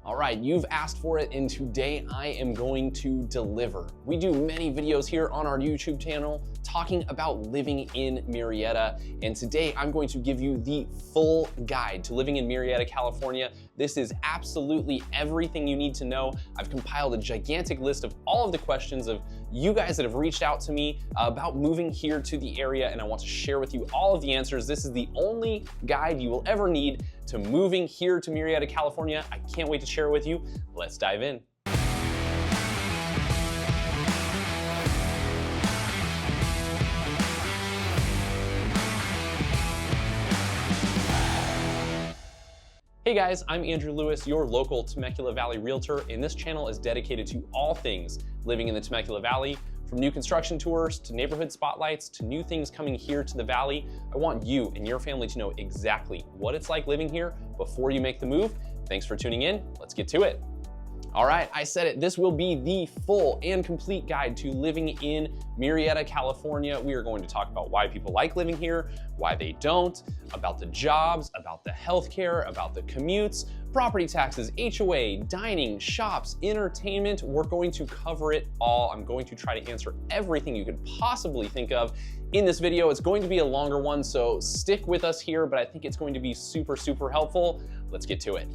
All right, you've asked for it, and today I am going to deliver. We do many videos here on our YouTube channel talking about living in Murrieta, and today I'm going to give you the full guide to living in Murrieta, California. This is absolutely everything you need to know. I've compiled a gigantic list of all of the questions of you guys that have reached out to me about moving here to the area, and I want to share with you all of the answers. This is the only guide you will ever need to moving here to Murrieta, California. I can't wait to share it with you. Let's dive in. Hey guys, I'm Andrew Lewis, your local Temecula Valley realtor, and this channel is dedicated to all things living in the Temecula Valley. From new construction tours to neighborhood spotlights to new things coming here to the valley, I want you and your family to know exactly what it's like living here before you make the move. Thanks for tuning in. Let's get to it. All right, I said it. This will be the full and complete guide to living in Murrieta, California. We are going to talk about why people like living here, why they don't, about the jobs, about the healthcare, about the commutes, property taxes, HOA, dining, shops, entertainment. We're going to cover it all. I'm going to try to answer everything you could possibly think of in this video. It's going to be a longer one, so stick with us here, but I think it's going to be super, super helpful. Let's get to it.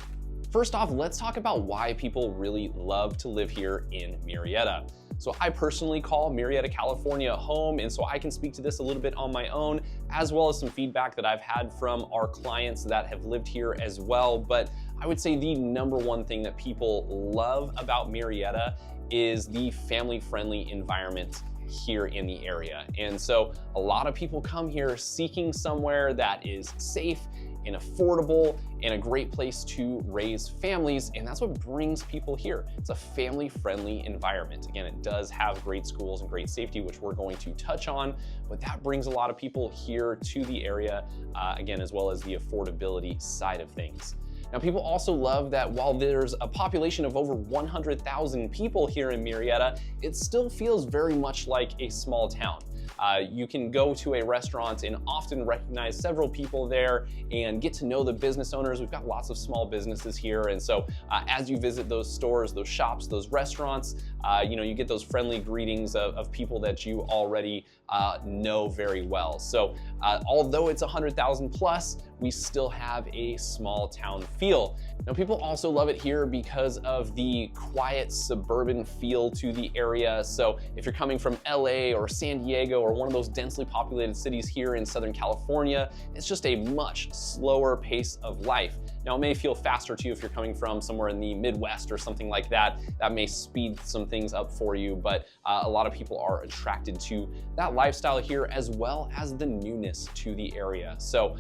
First off, let's talk about why people really love to live here in Murrieta. So I personally call Murrieta, California home, and so I can speak to this a little bit on my own, as well as some feedback that I've had from our clients that have lived here as well. But I would say the number one thing that people love about Murrieta is the family-friendly environment here in the area. And so a lot of people come here seeking somewhere that is safe and affordable and a great place to raise families, and that's what brings people here. It's a family-friendly environment. Again, it does have great schools and great safety, which we're going to touch on, but that brings a lot of people here to the area, again, as well as the affordability side of things. Now, people also love that while there's a population of over 100,000 people here in Murrieta, it still feels very much like a small town. You can go to a restaurant and often recognize several people there and get to know the business owners. We've got lots of small businesses here, and so as you visit those stores, those shops, those restaurants, you get those friendly greetings of people that you already know very well. So although it's 100,000 plus, we still have a small town feel. Now, people also love it here because of the quiet suburban feel to the area. So if you're coming from LA or San Diego or one of those densely populated cities here in Southern California, it's just a much slower pace of life. Now, it may feel faster to you if you're coming from somewhere in the Midwest or something like that. That may speed some things up for you, but a lot of people are attracted to that lifestyle here, as well as the newness to the area. So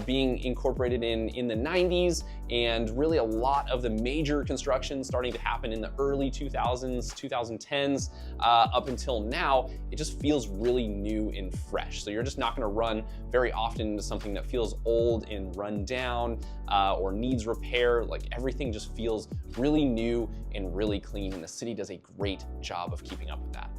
being incorporated in the 90s, and really a lot of the major construction starting to happen in the early 2000s, 2010s, up until now, it just feels really new and fresh. So you're just not gonna run very often into something that feels old and run down or needs repair. Like, everything just feels really new and really clean, and the city does a great job of keeping up with that.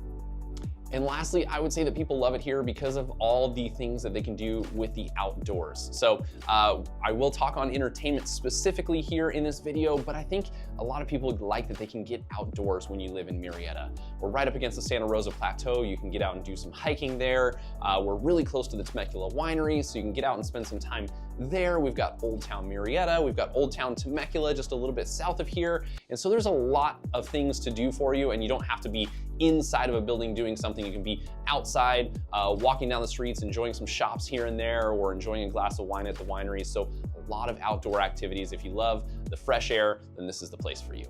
And lastly, I would say that people love it here because of all the things that they can do with the outdoors. So I will talk on entertainment specifically here in this video, but I think a lot of people like that they can get outdoors when you live in Murrieta. We're right up against the Santa Rosa Plateau. You can get out and do some hiking there. We're really close to the Temecula winery, so you can get out and spend some time there. We've got Old Town Murrieta, we've got Old Town Temecula just a little bit south of here. And so there's a lot of things to do for you, and you don't have to be inside of a building doing something. You can be outside, walking down the streets, enjoying some shops here and there, or enjoying a glass of wine at the winery. So a lot of outdoor activities. If you love the fresh air, then this is the place for you.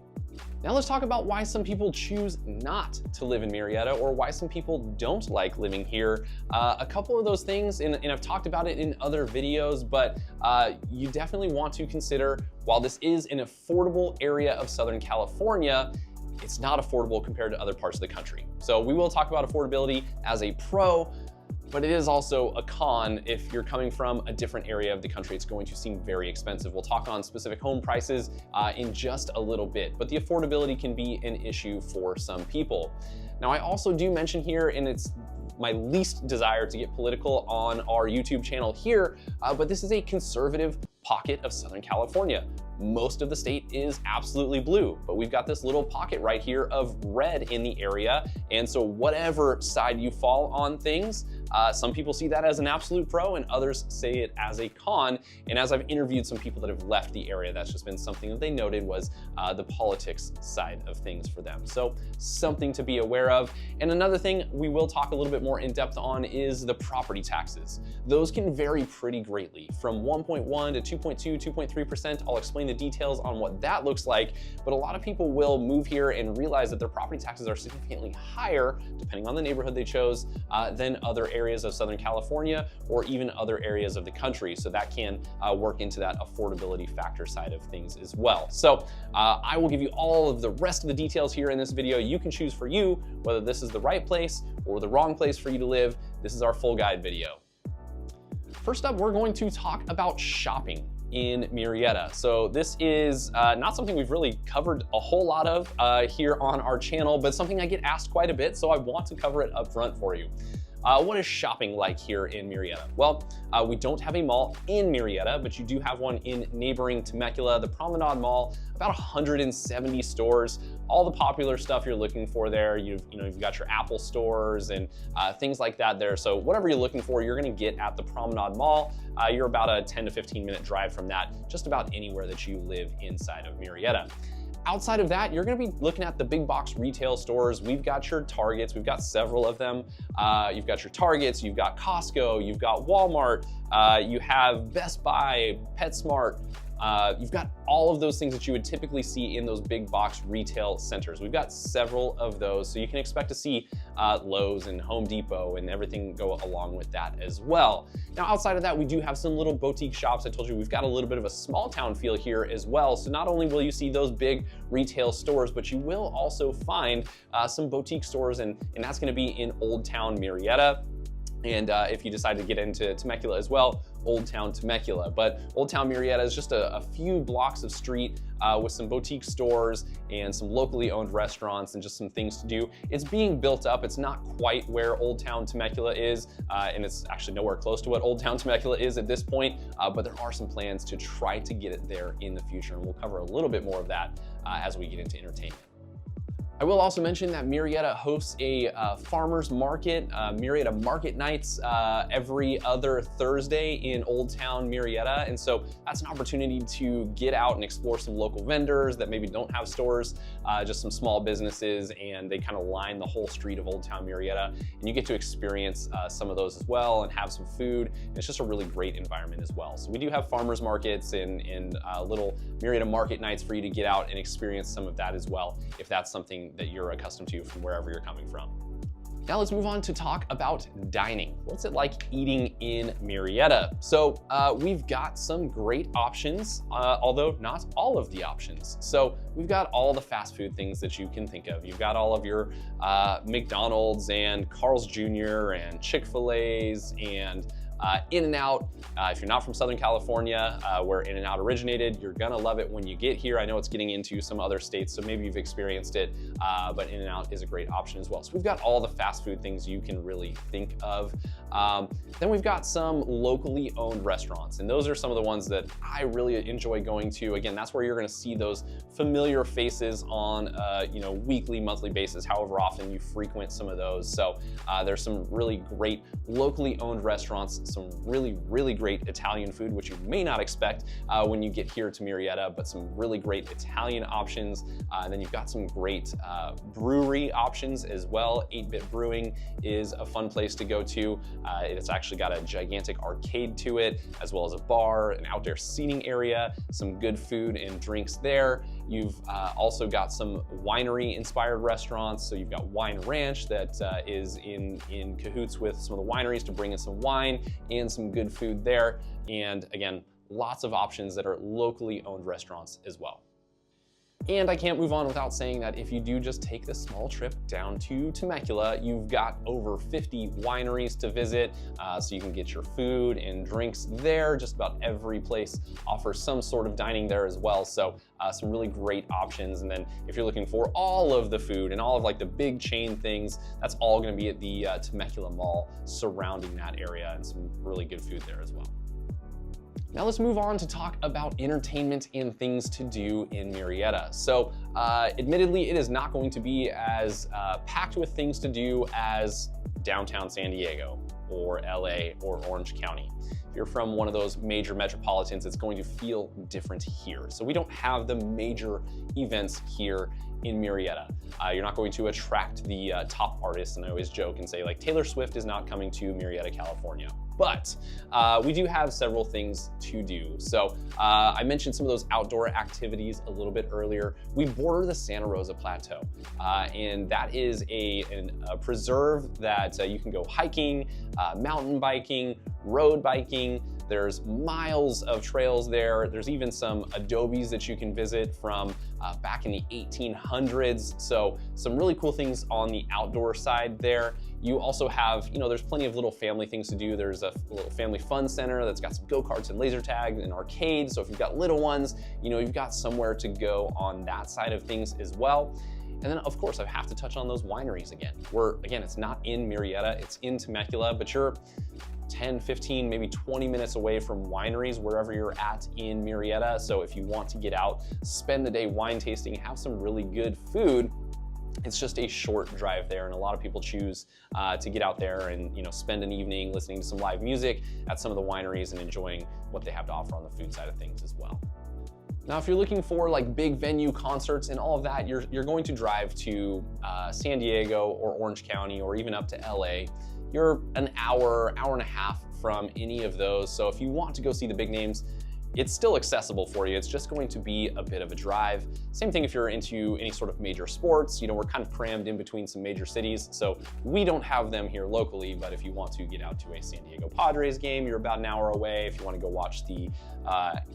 Now let's talk about why some people choose not to live in Murrieta, or why some people don't like living here. A couple of those things, and I've talked about it in other videos, but you definitely want to consider, while this is an affordable area of Southern California, it's not affordable compared to other parts of the country. So we will talk about affordability as a pro, but it is also a con. If you're coming from a different area of the country, it's going to seem very expensive. We'll talk on specific home prices in just a little bit, but the affordability can be an issue for some people. Now, I also do mention here, and it's my least desire to get political on our YouTube channel here, but this is a conservative pocket of Southern California. most of the state is absolutely blue, but we've got this little pocket right here of red in the area. And so whatever side you fall on things, some people see that as an absolute pro and others say it as a con. And as I've interviewed some people that have left the area, that's just been something that they noted was the politics side of things for them. So something to be aware of. And another thing we will talk a little bit more in depth on is the property taxes. Those can vary pretty greatly from 1.1 to 2.2, 2.3%. I'll explain the details on what that looks like, but a lot of people will move here and realize that their property taxes are significantly higher, depending on the neighborhood they chose, than other areas of Southern California or even other areas of the country. So that can work into that affordability factor side of things as well. So I will give you all of the rest of the details here in this video. You can choose for you whether this is the right place or the wrong place for you to live. This is our full guide video. First up, we're going to talk about shopping in Murrieta. So this is not something we've really covered a whole lot of here on our channel, but something I get asked quite a bit, so I want to cover it up front for you. What is shopping like here in Murrieta? Well, we don't have a mall in Murrieta, but you do have one in neighboring Temecula, the Promenade Mall, about 170 stores, all the popular stuff you're looking for there. You've got your Apple stores and things like that there. So whatever you're looking for, you're gonna get at the Promenade Mall. You're about a 10 to 15 minute drive from that, just about anywhere that you live inside of Murrieta. Outside of that, you're gonna be looking at the big box retail stores. We've got your Targets, we've got several of them. You've got your Targets, you've got Costco, you've got Walmart, you have Best Buy, PetSmart. You've got all of those things that you would typically see in those big box retail centers. We've got several of those, so you can expect to see Lowe's and Home Depot and everything go along with that as well. Now, outside of that, we do have some little boutique shops. I told you we've got a little bit of a small town feel here as well. So not only will you see those big retail stores, but you will also find some boutique stores, and that's gonna be in Old Town Murrieta. And if you decide to get into Temecula as well, Old Town Temecula. But Old Town Murrieta is just a few blocks of street with some boutique stores and some locally owned restaurants and just some things to do. It's being built up. It's not quite where Old Town Temecula is, and it's actually nowhere close to what Old Town Temecula is at this point, but there are some plans to try to get it there in the future, and we'll cover a little bit more of that as we get into entertainment. I will also mention that Murrieta hosts a farmer's market, Murrieta Market Nights, every other Thursday in Old Town Murrieta. And so that's an opportunity to get out and explore some local vendors that maybe don't have stores, just some small businesses, and they kind of line the whole street of Old Town Murrieta. And you get to experience some of those as well and have some food. And it's just a really great environment as well. So we do have farmer's markets and little Murrieta Market Nights for you to get out and experience some of that as well, if that's something that you're accustomed to from wherever you're coming from. Now let's move on to talk about dining. What's it like eating in Murrieta? So we've got some great options, although not all of the options. So we've got all the fast food things that you can think of. You've got all of your McDonald's and Carl's Jr. and Chick-fil-A's and In-N-Out. If you're not from Southern California, where In-N-Out originated, you're gonna love it when you get here. I know it's getting into some other states, so maybe you've experienced it, but In-N-Out is a great option as well. So we've got all the fast food things you can really think of. Then we've got some locally owned restaurants, and those are some of the ones that I really enjoy going to. Again, that's where you're gonna see those familiar faces on a weekly, monthly basis, however often you frequent some of those. So there's some really great locally owned restaurants, some really, really great Italian food, which you may not expect when you get here to Murrieta, but some really great Italian options. And then you've got some great brewery options as well. 8-Bit Brewing is a fun place to go to. It's actually got a gigantic arcade to it, as well as a bar, an outdoor seating area, some good food and drinks there. You've also got some winery-inspired restaurants. So you've got Wine Ranch that is in cahoots with some of the wineries to bring in some wine and some good food there. And again, lots of options that are locally owned restaurants as well. And I can't move on without saying that if you do just take this small trip down to Temecula, you've got over 50 wineries to visit, so you can get your food and drinks there. Just about every place offers some sort of dining there as well, so some really great options. And then if you're looking for all of the food and all of like the big chain things, that's all gonna be at the Temecula Mall surrounding that area, and some really good food there as well. Now let's move on to talk about entertainment and things to do in Murrieta. So admittedly, it is not going to be as packed with things to do as downtown San Diego or LA or Orange County. If you're from one of those major metropolitans, it's going to feel different here. So we don't have the major events here in Murrieta. You're not going to attract the top artists, and I always joke and say like Taylor Swift is not coming to Murrieta, California. But we do have several things to do. So I mentioned some of those outdoor activities a little bit earlier. We border the Santa Rosa Plateau, and that is a preserve that you can go hiking, mountain biking, road biking. There's miles of trails there. There's even some adobes that you can visit from back in the 1800s. So some really cool things on the outdoor side there. You also have, there's plenty of little family things to do. There's a little family fun center that's got some go-karts and laser tag and arcades. So if you've got little ones, you've got somewhere to go on that side of things as well. And then of course I have to touch on those wineries again. Again, it's not in Murrieta, it's in Temecula, but you're 10, 15, maybe 20 minutes away from wineries wherever you're at in Murrieta. So if you want to get out, spend the day wine tasting, have some really good food, it's just a short drive there, and a lot of people choose to get out there and spend an evening listening to some live music at some of the wineries and enjoying what they have to offer on the food side of things as well. Now, if you're looking for like big venue concerts and all of that, you're going to drive to San Diego or Orange County or even up to LA. You're an hour and a half from any of those. So if you want to go see the big names, it's still accessible for you. It's just going to be a bit of a drive. Same thing if you're into any sort of major sports. We're kind of crammed in between some major cities, so we don't have them here locally, but if you want to get out to a San Diego Padres game, you're about an hour away. If you want to go watch the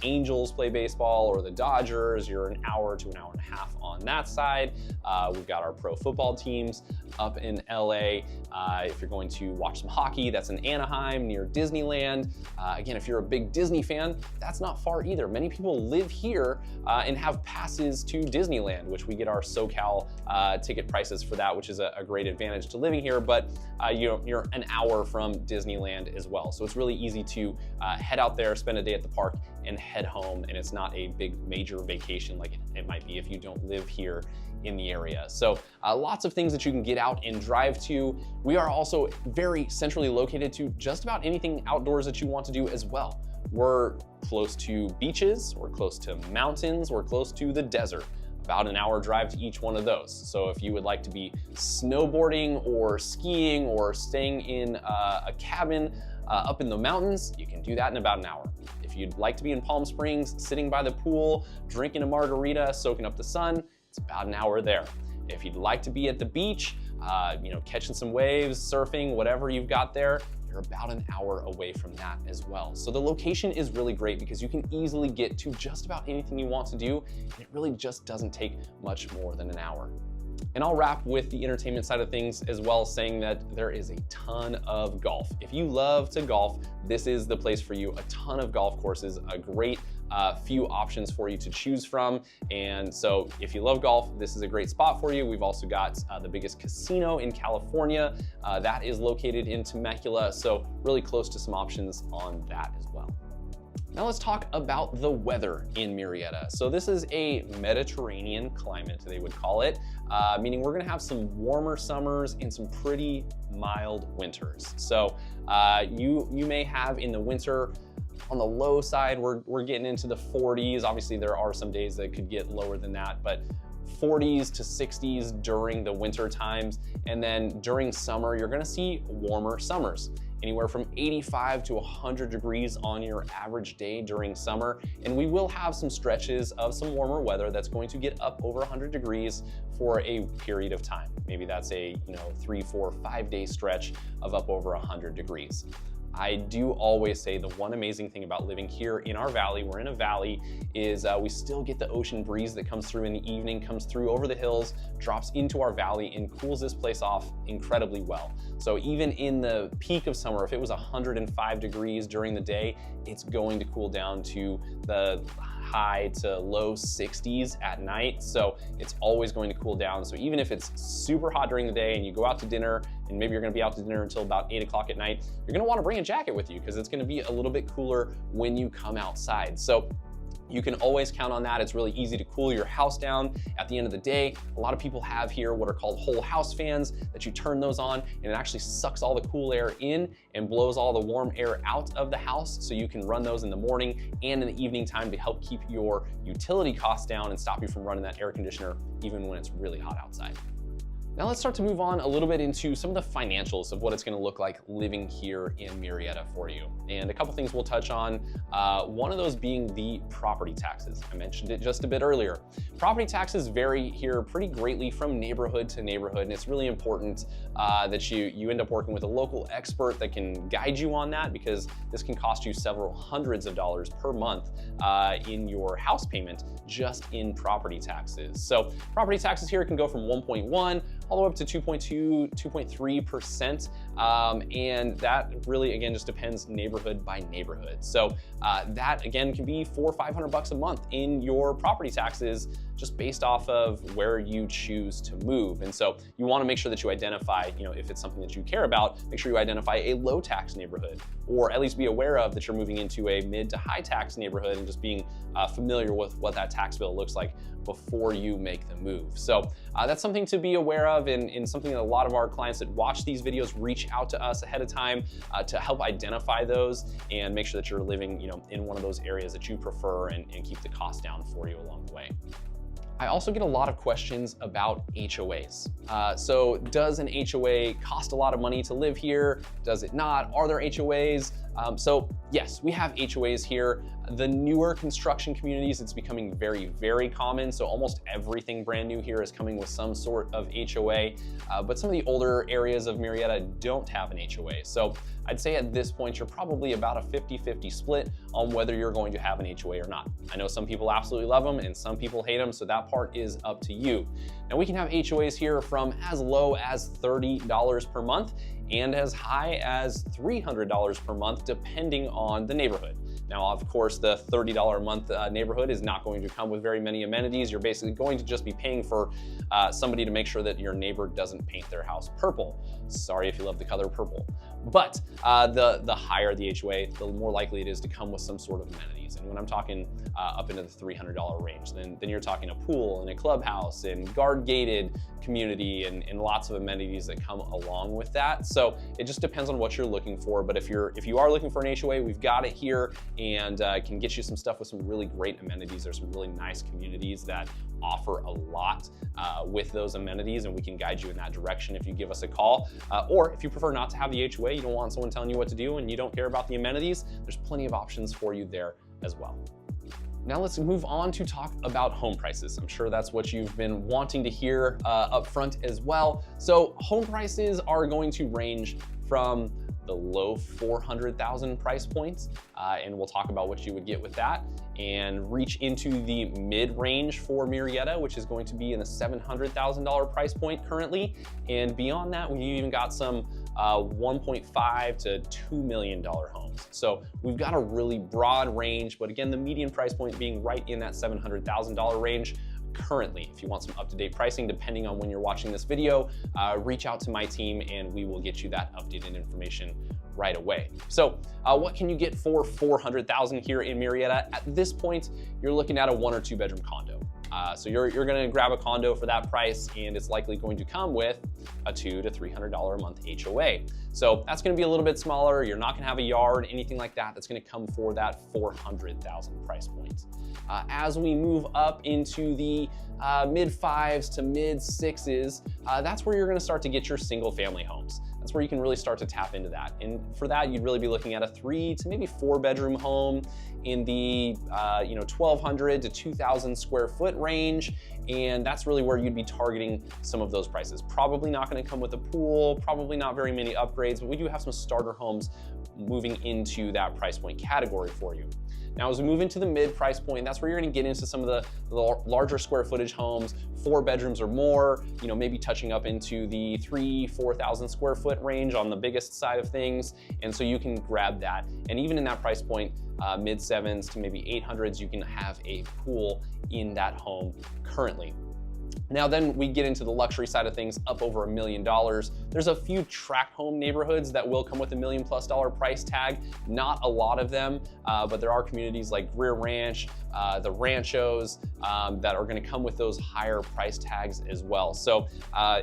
Angels play baseball or the Dodgers, you're an hour to an hour and a half on that side. We've got our pro football teams up in LA. If you're going to watch some hockey, that's in Anaheim near Disneyland. Again, if you're a big Disney fan, that's not far either. Many people live here and have passes to Disneyland, which we get our SoCal ticket prices for that, which is a great advantage to living here, but you're an hour from Disneyland as well. So it's really easy to head out there, spend a day at the park, and head home, and it's not a big major vacation like it might be if you don't live here in the area. So lots of things that you can get out and drive to. We are also very centrally located to just about anything outdoors that you want to do as well. We're close to beaches, we're close to mountains, we're close to the desert. About an hour drive to each one of those. So if you would like to be snowboarding or skiing or staying in a cabin up in the mountains, you can do that in about an hour. If you'd like to be in Palm Springs, sitting by the pool, drinking a margarita, soaking up the sun, it's about an hour there. If you'd like to be at the beach, catching some waves, surfing, whatever you've got there, you're about an hour away from that as well. So the location is really great because you can easily get to just about anything you want to do, and it really just doesn't take much more than an hour. And I'll wrap with the entertainment side of things as well, saying that there is a ton of golf. If you love to golf, this is the place for you. A ton of golf courses, a great few options for you to choose from. And so if you love golf, this is a great spot for you. We've also got the biggest casino in California that is located in Temecula. So really close to some options on that as well. Now let's talk about the weather in Murrieta. So this is a Mediterranean climate, they would call it, meaning we're gonna have some warmer summers and some pretty mild winters. So you may have in the winter, on the low side, we're getting into the 40s. Obviously there are some days that could get lower than that, but 40s to 60s during the winter times. And then during summer, you're gonna see warmer summers, anywhere from 85 to 100 degrees on your average day during summer. And we will have some stretches of some warmer weather that's going to get up over 100 degrees for a period of time. Maybe that's a 3, 4, 5 day stretch of up over 100 degrees. I do always say the one amazing thing about living here in our valley, we're in a valley, is we still get the ocean breeze that comes through in the evening, comes through over the hills, drops into our valley, and cools this place off incredibly well. So even in the peak of summer, if it was 105 degrees during the day, it's going to cool down to the high to low 60s at night. So it's always going to cool down. So even if it's super hot during the day and you go out to dinner, and maybe you're gonna be out to dinner until about 8 o'clock at night, you're gonna wanna bring a jacket with you because it's gonna be a little bit cooler when you come outside. So you can always count on that. It's really easy to cool your house down at the end of the day. A lot of people have here what are called whole house fans that you turn those on, and it actually sucks all the cool air in and blows all the warm air out of the house. So you can run those in the morning and in the evening time to help keep your utility costs down and stop you from running that air conditioner even when it's really hot outside. Now let's start to move on a little bit into some of the financials of what it's gonna look like living here in Murrieta for you. And a couple things we'll touch on, one of those being the property taxes. I mentioned it just a bit earlier. Property taxes vary here pretty greatly from neighborhood to neighborhood, and it's really important that you end up working with a local expert that can guide you on that, because this can cost you several hundreds of dollars per month in your house payment just in property taxes. So property taxes here can go from 1.1 all the way up to 2.2, 2.3%. And that really, again, just depends neighborhood by neighborhood. So that, again, can be $400 or $500 a month in your property taxes just based off of where you choose to move. And so you want to make sure that you identify, if it's something that you care about, make sure you identify a low tax neighborhood, or at least be aware of that you're moving into a mid to high tax neighborhood, and just being familiar with what that tax bill looks like before you make the move. So that's something to be aware of, and something that a lot of our clients that watch these videos reach out to us ahead of time to help identify those and make sure that you're living in one of those areas that you prefer, and keep the cost down for you along the way. I also get a lot of questions about HOAs. So does an HOA cost a lot of money to live here? Does it not? Are there HOAs? So yes, we have HOAs here. The newer construction communities, it's becoming very, very common. So almost everything brand new here is coming with some sort of HOA. But some of the older areas of Murrieta don't have an HOA. So I'd say at this point, you're probably about a 50-50 split on whether you're going to have an HOA or not. I know some people absolutely love them and some people hate them, so that part is up to you. Now we can have HOAs here from as low as $30 per month and as high as $300 per month, depending on the neighborhood. Now, of course, the $30 a month neighborhood is not going to come with very many amenities. You're basically going to just be paying for somebody to make sure that your neighbor doesn't paint their house purple. Sorry if you love the color purple. But the higher the HOA, the more likely it is to come with some sort of amenities. And when I'm talking up into the $300 range, then you're talking a pool and a clubhouse and guard-gated community and lots of amenities that come along with that. So it just depends on what you're looking for. But if you are looking for an HOA, we've got it here, and can get you some stuff with some really great amenities. There's some really nice communities that offer a lot with those amenities, and we can guide you in that direction if you give us a call. Or if you prefer not to have the HOA, you don't want someone telling you what to do and you don't care about the amenities, there's plenty of options for you there as well. Now let's move on to talk about home prices. I'm sure that's what you've been wanting to hear up front as well. So home prices are going to range from the low 400,000 price points, and we'll talk about what you would get with that, and reach into the mid-range for Murrieta, which is going to be in the $700,000 price point currently. And beyond that, we've even got some $1.5 to $2 million homes. So we've got a really broad range, but again, the median price point being right in that $700,000 range currently. If you want some up-to-date pricing, depending on when you're watching this video, reach out to my team and we will get you that updated information right away. So what can you get for $400,000 here in Murrieta? At this point, you're looking at a 1 or 2 bedroom condo. So you're gonna grab a condo for that price, and it's likely going to come with a $200 to $300 a month HOA. So that's gonna be a little bit smaller. You're not gonna have a yard, anything like that. That's gonna come for that $400,000 price point. As we move up into the mid 5s to mid 6s, that's where you're gonna start to get your single family homes. That's where you can really start to tap into that. And for that, you'd really be looking at a 3 to maybe 4 bedroom home in the 1,200 to 2,000 square foot range. And that's really where you'd be targeting some of those prices. Probably not gonna come with a pool, probably not very many upgrades, but we do have some starter homes moving into that price point category for you. Now, as we move into the mid price point, that's where you're gonna get into some of the larger square footage homes, 4 bedrooms or more, maybe touching up into the 3,000-4,000 square foot range on the biggest side of things. And so you can grab that. And even in that price point, mid 7s to maybe 800s, you can have a pool in that home currently. Now then we get into the luxury side of things, up over $1 million. There's a few tract home neighborhoods that will come with $1 million+ price tag. Not a lot of them, but there are communities like Greer Ranch, the Ranchos, that are gonna come with those higher price tags as well. So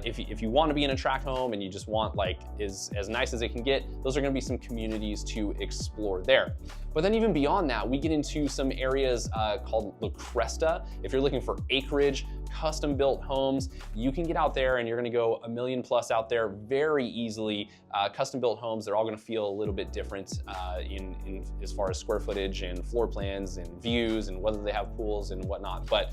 if you wanna be in a tract home and you just want like as nice as it can get, those are gonna be some communities to explore there. But then even beyond that, we get into some areas called La Cresta. If you're looking for acreage, custom built homes, you can get out there and you're gonna go $1 million+ out there very easily. Custom built homes, they're all gonna feel a little bit different in as far as square footage and floor plans and views and whether they have pools and whatnot. But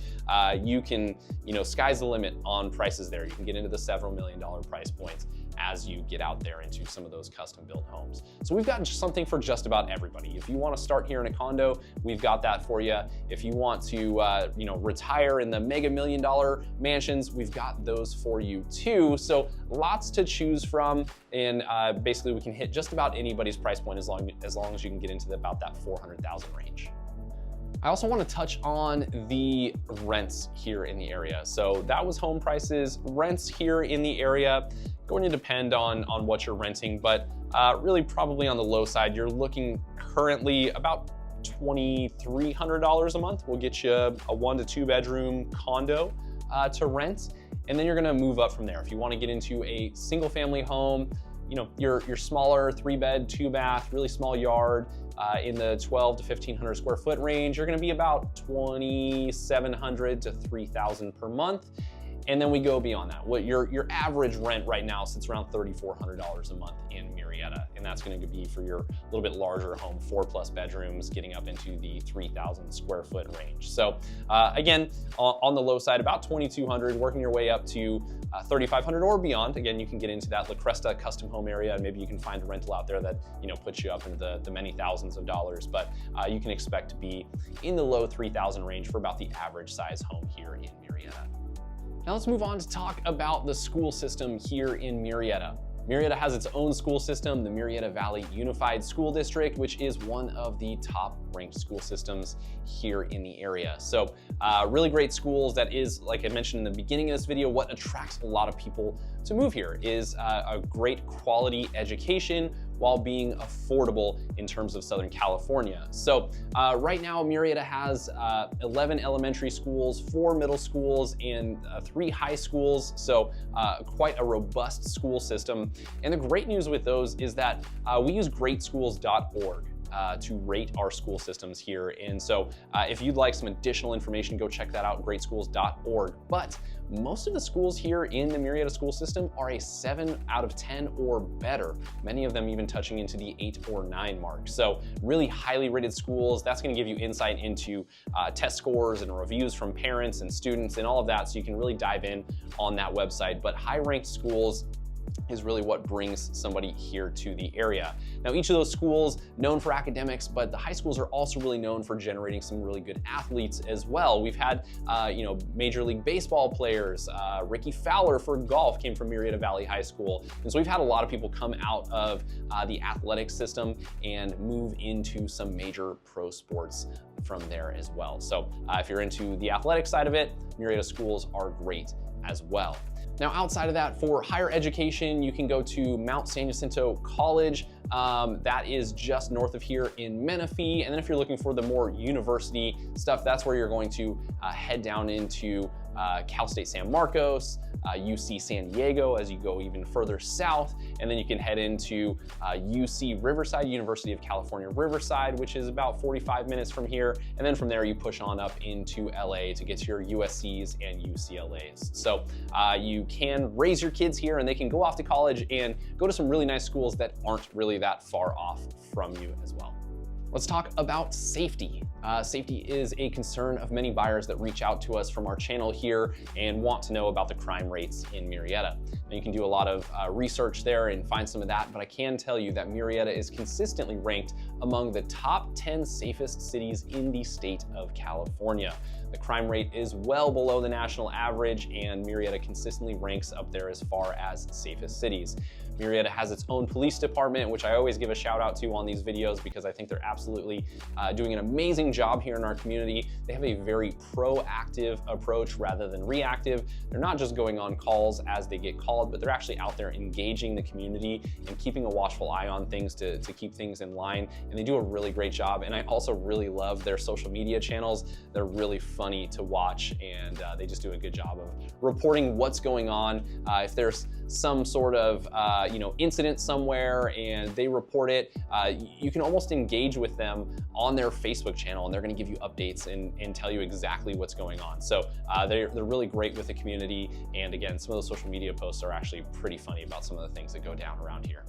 you can, sky's the limit on prices there. You can get into the several $1 million price points as you get out there into some of those custom built homes. So we've got something for just about everybody. If you want to start here in a condo, we've got that for you. If you want to, retire in the mega $1 million mansions, we've got those for you too. So lots to choose from, and basically we can hit just about anybody's price point as long as you can get into about that 400,000 range. I also want to touch on the rents here in the area. So that was home prices. Rents here in the area going to depend on what you're renting, but really probably on the low side. You're looking currently about $2,300 a month will get you a 1 to 2 bedroom condo to rent, and then you're gonna move up from there. If you want to get into a single family home, your smaller 3-bed, 2-bath, really small yard in the 12 to 1,500 square foot range, you're gonna be about $2,700 to $3,000 per month. And then we go beyond that. What your average rent right now sits around $3,400 a month in Murrieta, and that's going to be for your little bit larger home, 4+ bedrooms, getting up into the 3,000 square foot range. So again, on the low side, about $2,200, working your way up to $3,500 or beyond. Again, you can get into that La Cresta custom home area, and maybe you can find a rental out there that puts you up into the many thousands of dollars. But you can expect to be in the low 3,000 range for about the average size home here in Murrieta. Now let's move on to talk about the school system here in Murrieta. Murrieta has its own school system, the Murrieta Valley Unified School District, which is one of the top ranked school systems here in the area. So really great schools. That is, like I mentioned in the beginning of this video, what attracts a lot of people to move here is a great quality education while being affordable in terms of Southern California. So right now, Murrieta has 11 elementary schools, 4 middle schools, and 3 high schools. So quite a robust school system. And the great news with those is that we use greatschools.org to rate our school systems here. And so if you'd like some additional information, go check that out, greatschools.org. But most of the schools here in the Murrieta school system are a 7 out of 10 or better, many of them even touching into the 8 or 9 mark. So really highly rated schools. That's going to give you insight into test scores and reviews from parents and students and all of that, so you can really dive in on that website. But high ranked schools is really what brings somebody here to the area. Now, each of those schools known for academics, but the high schools are also really known for generating some really good athletes as well. We've had, Major League Baseball players. Ricky Fowler for golf came from Murrieta Valley High School. And so we've had a lot of people come out of the athletic system and move into some major pro sports from there as well. So if you're into the athletic side of it, Murrieta schools are great as well. Now, outside of that, for higher education, you can go to Mount San Jacinto College. That is just north of here in Menifee. And then if you're looking for the more university stuff, that's where you're going to head down into Cal State San Marcos, UC San Diego as you go even further south, and then you can head into UC Riverside, University of California Riverside, which is about 45 minutes from here, and then from there you push on up into LA to get to your USCs and UCLAs. So you can raise your kids here and they can go off to college and go to some really nice schools that aren't really that far off from you as well. Let's talk about safety. Safety is a concern of many buyers that reach out to us from our channel here and want to know about the crime rates in Murrieta. Now, you can do a lot of research there and find some of that, but I can tell you that Murrieta is consistently ranked among the top 10 safest cities in the state of California. The crime rate is well below the national average, and Murrieta consistently ranks up there as far as safest cities. Murrieta has its own police department, which I always give a shout out to on these videos because I think they're absolutely doing an amazing job here in our community. They have a very proactive approach rather than reactive. They're not just going on calls as they get called, but they're actually out there engaging the community and keeping a watchful eye on things to keep things in line. And they do a really great job. And I also really love their social media channels. They're really funny to watch, and they just do a good job of reporting what's going on. If there's some sort of incident somewhere and they report it, you can almost engage with them on their Facebook channel, and they're going to give you updates and tell you exactly what's going on. So they're really great with the community. And again, some of those social media posts are actually pretty funny about some of the things that go down around here.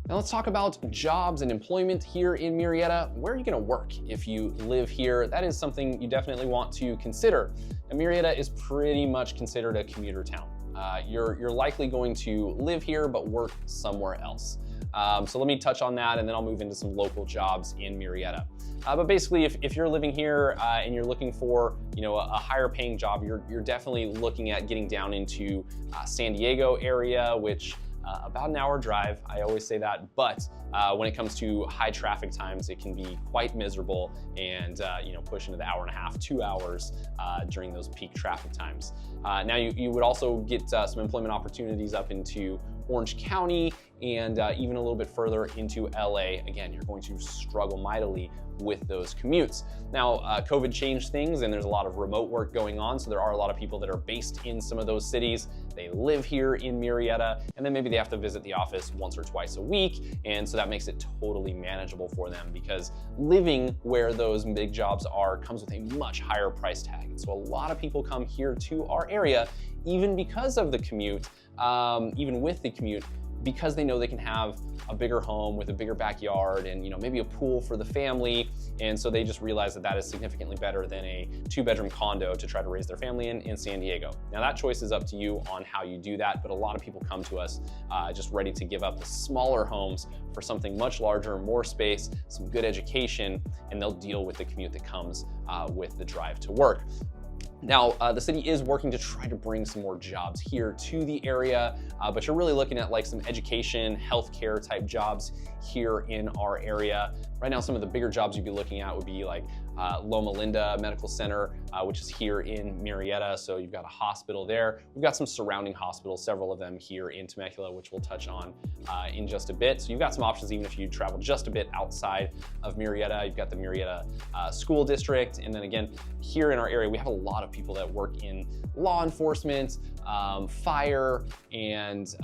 Now let's talk about jobs and employment here in Murrieta. Where are you gonna work if you live here? That is something you definitely want to consider. And Murrieta is pretty much considered a commuter town. You're likely going to live here but work somewhere else. So let me touch on that, and then I'll move into some local jobs in Murrieta. But basically, if you're living here and you're looking for a higher paying job, you're definitely looking at getting down into San Diego area, which about an hour drive. I always say that, but when it comes to high traffic times, it can be quite miserable and push into the hour and a half, 2 hours during those peak traffic times. Now you would also get some employment opportunities up into Orange County and even a little bit further into LA. Again, you're going to struggle mightily with those commutes. Now, COVID changed things and there's a lot of remote work going on. So there are a lot of people that are based in some of those cities. They live here in Murrieta, and then maybe they have to visit the office once or twice a week. And so that makes it totally manageable for them, because living where those big jobs are comes with a much higher price tag. And so a lot of people come here to our area, even because of the commute, even with the commute, because they know they can have a bigger home with a bigger backyard and maybe a pool for the family. And so they just realize that that is significantly better than a 2-bedroom condo to try to raise their family in San Diego. Now that choice is up to you on how you do that, but a lot of people come to us just ready to give up the smaller homes for something much larger, more space, some good education, and they'll deal with the commute that comes with the drive to work. Now, the city is working to try to bring some more jobs here to the area, but you're really looking at like some education, healthcare type jobs here in our area. Right now, some of the bigger jobs you'd be looking at would be like Loma Linda Medical Center, which is here in Murrieta. So you've got a hospital there. We've got some surrounding hospitals, several of them here in Temecula, which we'll touch on in just a bit. So you've got some options even if you travel just a bit outside of Murrieta. You've got the Murrieta School District. And then again, here in our area, we have a lot of people that work in law enforcement, fire, and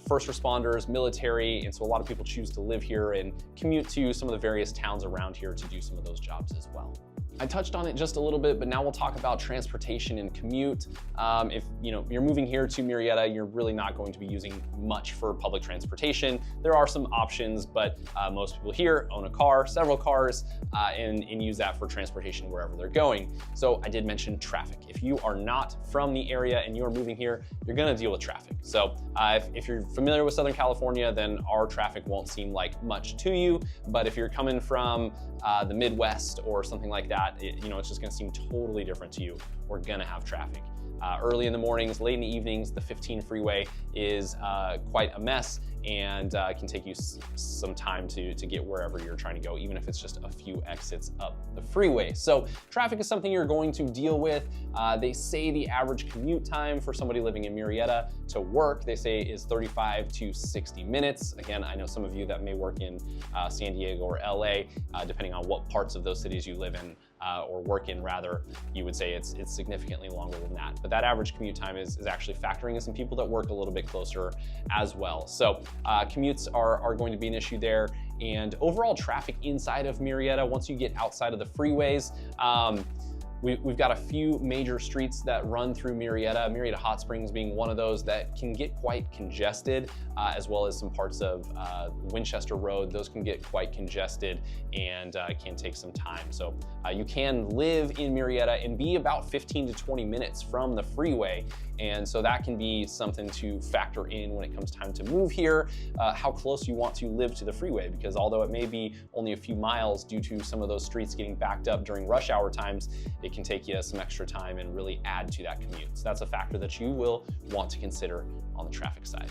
first responders, military. And so a lot of people choose to live here and commute to some of the various towns around here to do some of those jobs as well. I touched on it just a little bit, but now we'll talk about transportation and commute. If you're moving here to Murrieta, you're really not going to be using much for public transportation. There are some options, but most people here own a car, several cars, and use that for transportation wherever they're going. So I did mention traffic. If you are not from the area and you're moving here, you're gonna deal with traffic. So if you're familiar with Southern California, then our traffic won't seem like much to you. But if you're coming from the Midwest or something like that, it's just gonna seem totally different to you. We're gonna have traffic. Early in the mornings, late in the evenings, the 15 freeway is quite a mess, and can take you some time to get wherever you're trying to go, even if it's just a few exits up the freeway. So traffic is something you're going to deal with. They say the average commute time for somebody living in Murrieta to work, they say is 35 to 60 minutes. Again, I know some of you that may work in San Diego or LA, depending on what parts of those cities you live in, or work in rather, you would say it's significantly longer than that. But that average commute time is actually factoring in some people that work a little bit closer as well. So commutes are going to be an issue there. And overall traffic inside of Murrieta, once you get outside of the freeways, we've got a few major streets that run through Murrieta, Murrieta Hot Springs being one of those that can get quite congested, as well as some parts of Winchester Road. Those can get quite congested and can take some time. So you can live in Murrieta and be about 15 to 20 minutes from the freeway. And so that can be something to factor in when it comes time to move here, how close you want to live to the freeway, because although it may be only a few miles due to some of those streets getting backed up during rush hour times, it can take you some extra time and really add to that commute. So that's a factor that you will want to consider on the traffic side.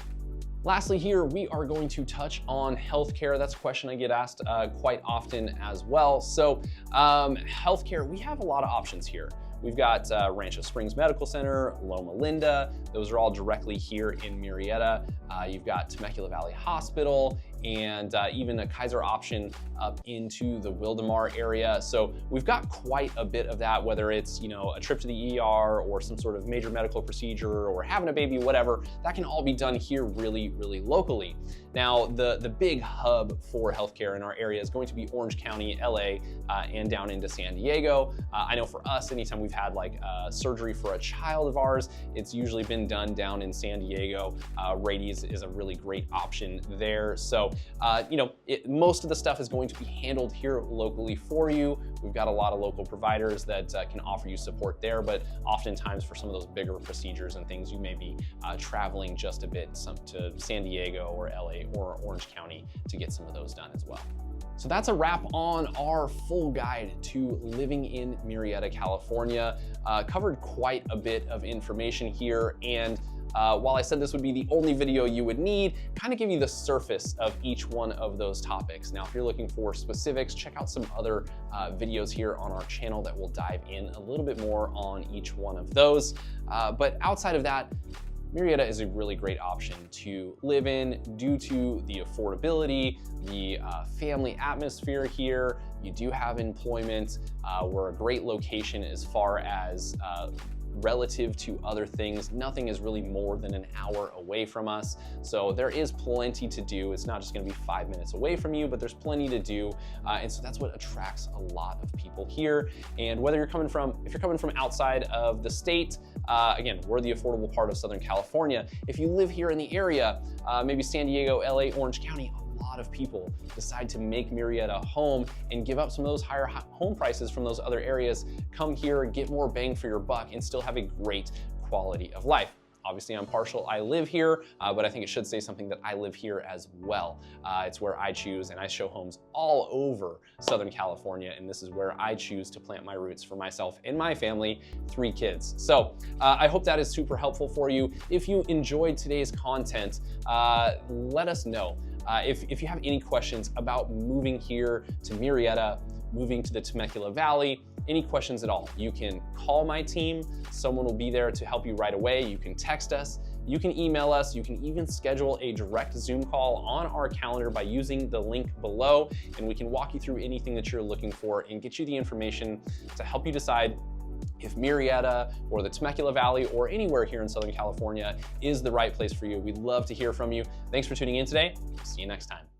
Lastly here, we are going to touch on healthcare. That's a question I get asked quite often as well. So healthcare, we have a lot of options here. We've got Rancho Springs Medical Center, Loma Linda. Those are all directly here in Murrieta. You've got Temecula Valley Hospital and even a Kaiser option up into the Wildomar area. So we've got quite a bit of that, whether it's, you know, a trip to the ER or some sort of major medical procedure or having a baby, whatever, that can all be done here really, really locally. Now, the big hub for healthcare in our area is going to be Orange County, LA, and down into San Diego. I know for us, anytime we've had like surgery for a child of ours, it's usually been done down in San Diego. Radies is a really great option there. So, you know, most of the stuff is going to be handled here locally for you. We've got a lot of local providers that can offer you support there, but oftentimes for some of those bigger procedures and things, you may be traveling just a bit to San Diego or LA or Orange County to get some of those done as well. So that's a wrap on our full guide to living in Murrieta, California. Covered quite a bit of information here, and while I said this would be the only video you would need, kind of give you the surface of each one of those topics. Now, if you're looking for specifics, check out some other videos here on our channel that will dive in a little bit more on each one of those. But outside of that, Murrieta is a really great option to live in due to the affordability, the family atmosphere here. You do have employment. We're a great location as far as relative to other things. Nothing is really more than an hour away from us. So there is plenty to do. It's not just gonna be 5 minutes away from you, but there's plenty to do. And so that's what attracts a lot of people here. And whether if you're coming from outside of the state, again, we're the affordable part of Southern California. If you live here in the area, maybe San Diego, LA, Orange County, a lot of people decide to make Murrieta home and give up some of those higher home prices from those other areas, come here, get more bang for your buck, and still have a great quality of life. Obviously, I'm partial, I live here, but I think it should say something that I live here as well. It's where I choose, and I show homes all over Southern California, and this is where I choose to plant my roots for myself and my family, 3 kids. So I hope that is super helpful for you. If you enjoyed today's content, let us know. If you have any questions about moving here to Murrieta, moving to the Temecula Valley, any questions at all, you can call my team. Someone will be there to help you right away. You can text us, you can email us, you can even schedule a direct Zoom call on our calendar by using the link below, and we can walk you through anything that you're looking for and get you the information to help you decide if Murrieta or the Temecula Valley or anywhere here in Southern California is the right place for you. We'd love to hear from you. Thanks for tuning in today. See you next time.